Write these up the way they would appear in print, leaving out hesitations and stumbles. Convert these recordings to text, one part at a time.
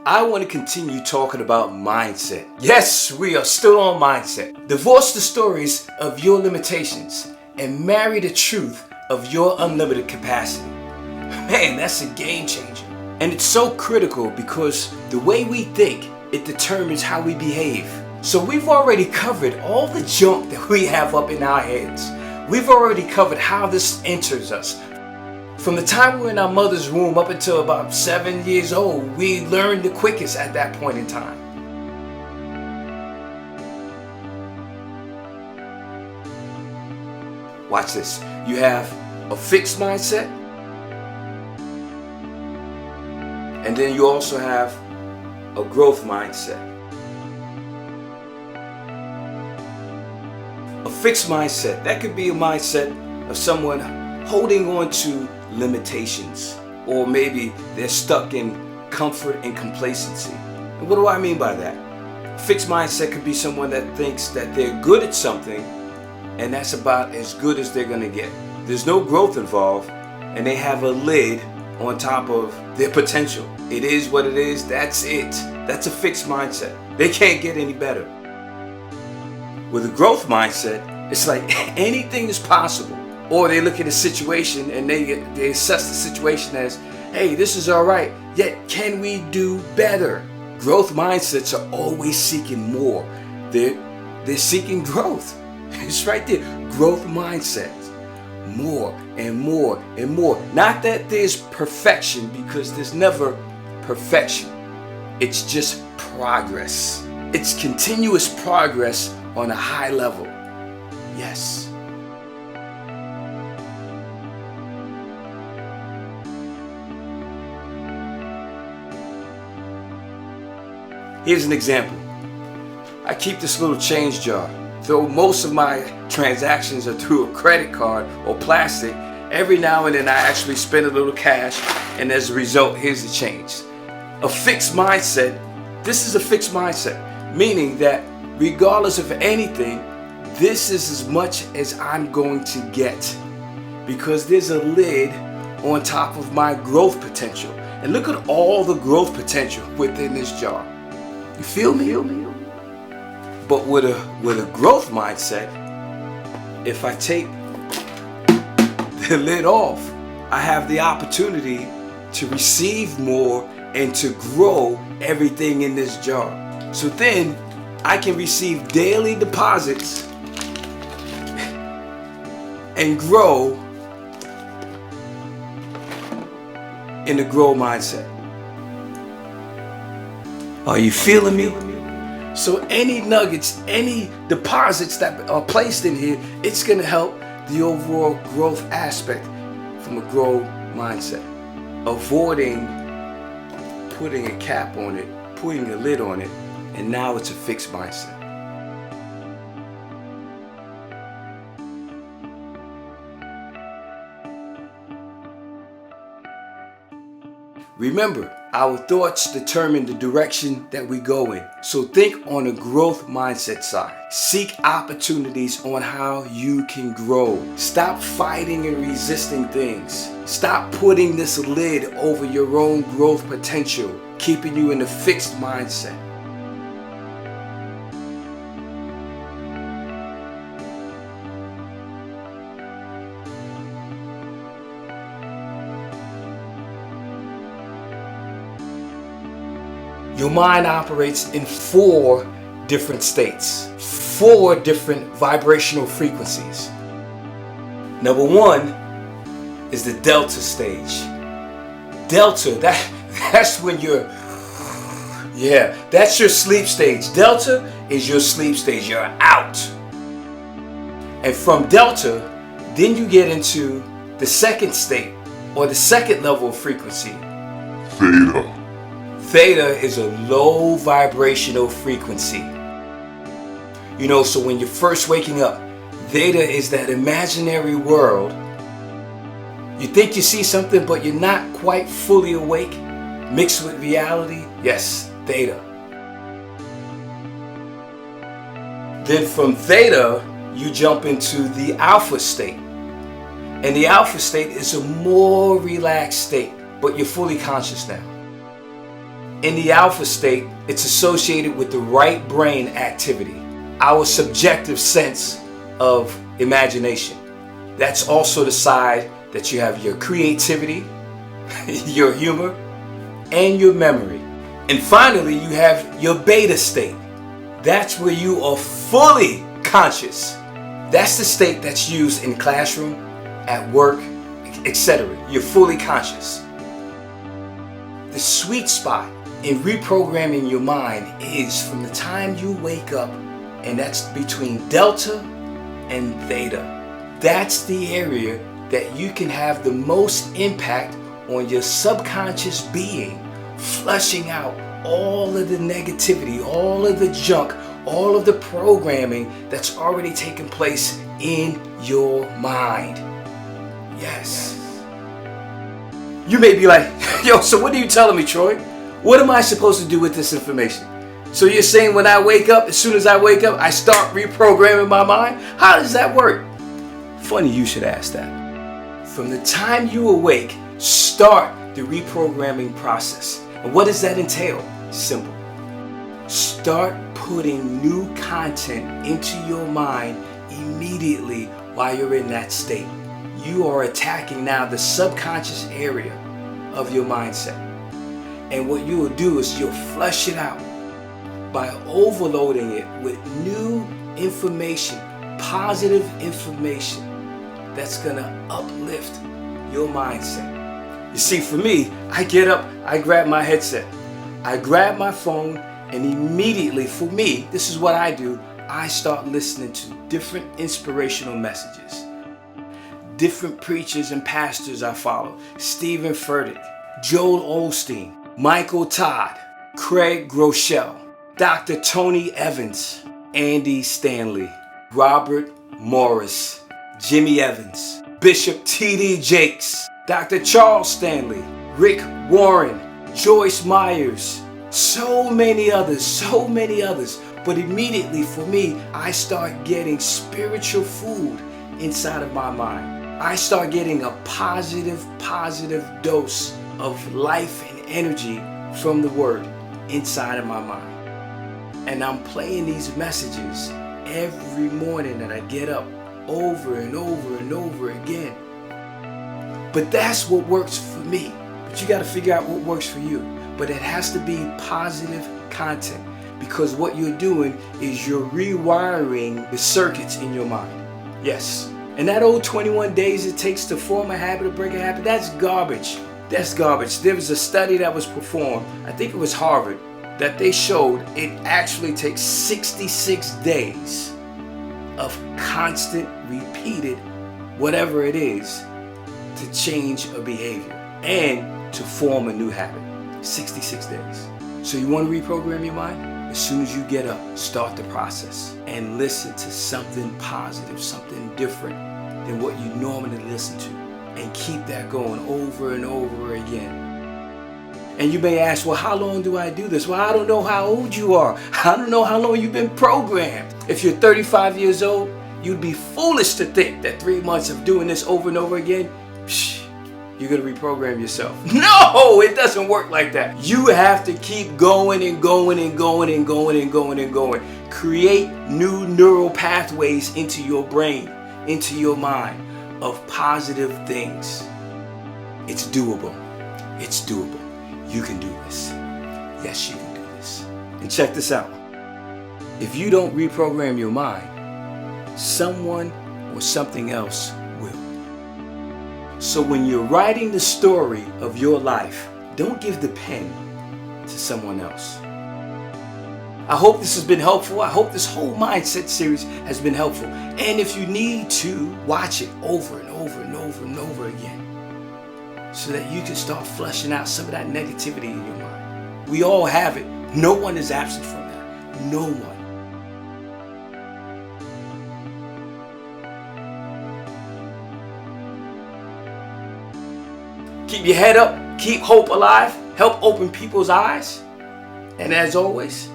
I want to continue talking about mindset. Yes, we are still on mindset. Divorce the stories of your limitations and marry the truth of your unlimited capacity. Man, that's a game changer. And it's so critical because the way we think, it determines how we behave. So we've already covered all the junk that we have up in our heads. We've already covered how this enters us. From the time we're in our mother's womb up until about 7 years old, we learn the quickest at that point in time. Watch this. You have a fixed mindset, and then you also have a growth mindset. A fixed mindset, that could be a mindset of someone holding on to limitations, or maybe they're stuck in comfort and complacency. And what do I mean by that? A fixed mindset could be someone that thinks that they're good at something and that's about as good as they're gonna get. There's no growth involved, and they have a lid on top of their potential. It is what it is, that's it. That's a fixed mindset. They can't get any better. With a growth mindset, it's like anything is possible. Or they look at a situation and they assess the situation as, hey, this is all right, yet can we do better? Growth mindsets are always seeking more. They're seeking growth. It's right there. Growth mindset. More and more and more. Not that there's perfection, because there's never perfection. It's just progress. It's continuous progress on a high level. Yes. Here's an example. I keep this little change jar. Though most of my transactions are through a credit card or plastic, every now and then I actually spend a little cash, and as a result, here's the change. A fixed mindset, this is a fixed mindset, meaning that regardless of anything, this is as much as I'm going to get, because there's a lid on top of my growth potential. And look at all the growth potential within this jar. You feel me? But with a growth mindset, if I take the lid off, I have the opportunity to receive more and to grow everything in this jar. So then I can receive daily deposits and grow in the grow mindset. Are you feeling me? So any nuggets, any deposits that are placed in here, it's going to help the overall growth aspect from a growth mindset. Avoiding putting a cap on it, putting a lid on it, and now it's a fixed mindset. Remember, our thoughts determine the direction that we go in. So think on a growth mindset side. Seek opportunities on how you can grow. Stop fighting and resisting things. Stop putting this lid over your own growth potential, keeping you in a fixed mindset. Your mind operates in 4 different states, 4 different vibrational frequencies. Number 1 is the delta stage. Delta, that's when that's your sleep stage. Delta is your sleep stage. You're out. And from delta, then you get into the second state, or the second level of frequency. Theta. Theta is a low vibrational frequency. You know, so when you're first waking up, theta is that imaginary world. You think you see something, but you're not quite fully awake, mixed with reality. Yes, theta. Then from theta, you jump into the alpha state. And the alpha state is a more relaxed state, but you're fully conscious now. In the alpha state, it's associated with the right brain activity, our subjective sense of imagination. That's also the side that you have your creativity, your humor, and your memory. And finally, you have your beta state. That's where you are fully conscious. That's the state that's used in classroom, at work, etc. You're fully conscious. The sweet spot in reprogramming your mind is from the time you wake up, and that's between delta and theta. That's the area that you can have the most impact on your subconscious being, flushing out all of the negativity, all of the junk, all of the programming that's already taken place in your mind. Yes. You may be like, yo, so what are you telling me, Troy? What am I supposed to do with this information? So you're saying when I wake up, as soon as I wake up, I start reprogramming my mind? How does that work? Funny you should ask that. From the time you awake, start the reprogramming process. And what does that entail? Simple. Start putting new content into your mind immediately while you're in that state. You are attacking now the subconscious area of your mindset. And what you will do is you'll flush it out by overloading it with new information, positive information that's gonna uplift your mindset. You see, for me, I get up, I grab my headset, I grab my phone, and immediately, for me, this is what I do, I start listening to different inspirational messages. Different preachers and pastors I follow. Stephen Furtick, Joel Osteen, Michael Todd, Craig Groeschel, Dr. Tony Evans, Andy Stanley, Robert Morris, Jimmy Evans, Bishop T.D. Jakes, Dr. Charles Stanley, Rick Warren, Joyce Myers, so many others. But immediately for me, I start getting spiritual food inside of my mind. I start getting a positive dose of life and energy from the Word inside of my mind. And I'm playing these messages every morning that I get up over and over again. But that's what works for me. But you got to figure out what works for you. But it has to be positive content, because what you're doing is you're rewiring the circuits in your mind. Yes. And that old 21 days it takes to form a habit or break a habit, that's garbage. That's garbage. There was a study that was performed, I think it was Harvard, that they showed it actually takes 66 days of constant, repeated, whatever it is, to change a behavior and to form a new habit. 66 days. So you want to reprogram your mind? As soon as you get up, start the process and listen to something positive, something different than what you normally listen to, and keep that going over and over again. And you may ask, well, how long do I do this? Well, I don't know how old you are. I don't know how long you've been programmed. If you're 35 years old, you'd be foolish to think that 3 months of doing this over and over again, you're going to reprogram yourself. No, it doesn't work like that. You have to keep going and going. Create new neural pathways into your brain, into your mind of positive things. It's doable. It's doable. You can do this. Yes, you can do this. And check this out. If you don't reprogram your mind, someone or something else will. So when you're writing the story of your life, don't give the pen to someone else. I hope this has been helpful. I hope this whole mindset series has been helpful. And if you need to, watch it over and over again, so that you can start flushing out some of that negativity in your mind. We all have it. No one is absent from that. No one. Keep your head up, keep hope alive, help open people's eyes. And as always,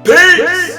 peace!